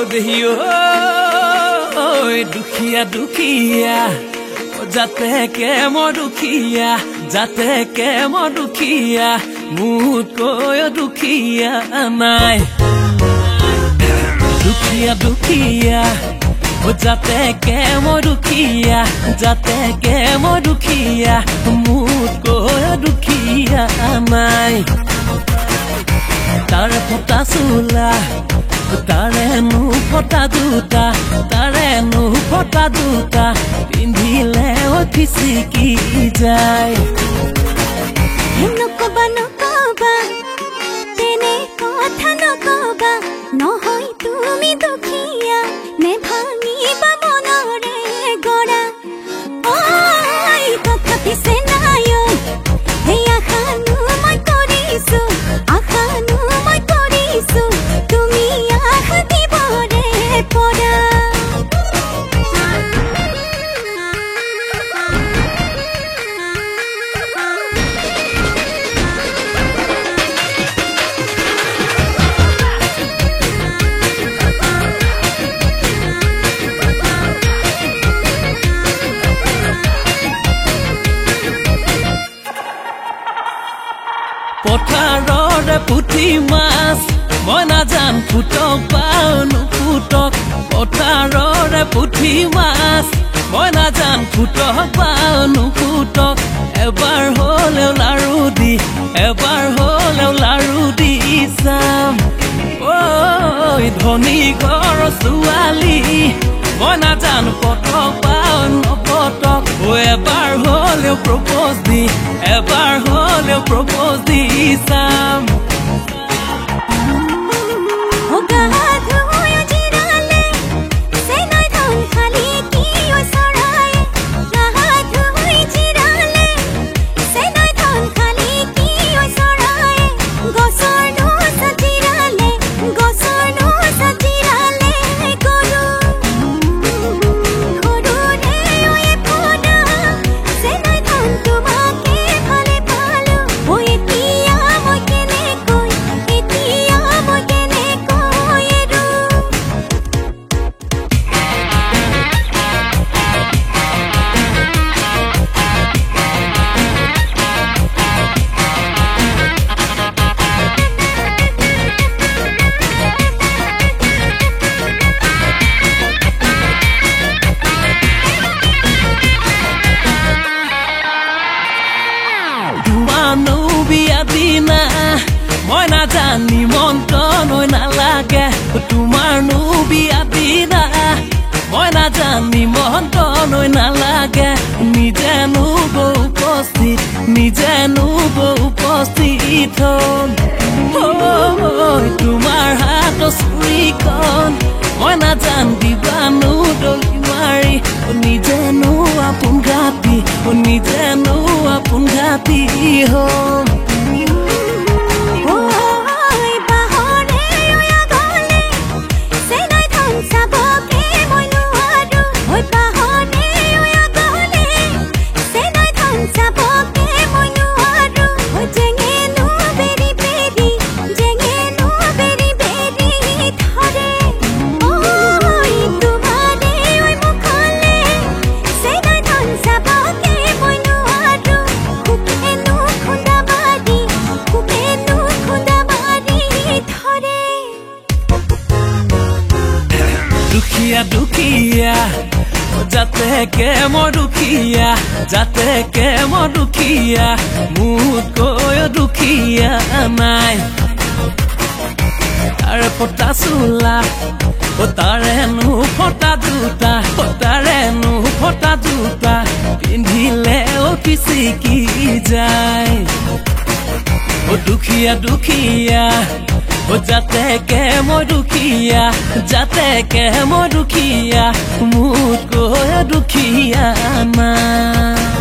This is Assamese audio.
দেহিও দুখিয়া দুখিয়া যাতে কে মই দুখিয়া যাতে কে মই দুখিয়া মোতকৈ দুখিয়া নাই দুখিয়া দুখিয়া যাতে কে মই দুখিয়া যাতে কে মই দুখিয়া মোতকৈ দুখিয়া নাই তাৰে ফটা চোলা তাৰে নো ফটা দুটা তাৰে নো ফটা দুটা পিন্ধিলে খিচিকি যায় নকবা নকবা তেনে কথা নকবা নহয় তুমি দুখিয়া নে ভাঙিবা মনৰে গৰা ঐ কথা পিছে নাই সেই আশানো মই কৰিছো তুমি আশা দিবৰে পৰা পথাৰৰ পুঠি মাছ মই নাজান ফুটক পাও নুফুটক পথাৰৰ পুঠি মাছ মই নাজান ফুটক পাও নুফুটক এবাৰ হ'লেও লাৰু দি চাম ঐ ধনী ঘৰ ছোৱালী মই নাজান পটক পাও নপটক এবাৰ হ'লেও প্ৰপ'জ দি চাম বিয়া দিনা মই নাজান নিমন্ত্ৰণ নালাগে তোমাৰ নো বিয়া দিনা মই নাজান নিমন্ত্ৰণ নালাগে নিজেনো উপস্থিত তোমাৰ হাত চুৰিখন মই নাজান দিবানো দলি মাৰি নিজেনো আপোন ঘাটি হম দুখিয়া যাতে কে মই দুখিয়া মোতকৈ দুখিয়া নাই তাৰে ফটা চোলা তাৰে নো ফটা দুটা পিন্ধিলে খিচিকি যায় দুখিয়া যাতে কে মই দুখিয়া মোতকৈ দুখিয়া নাই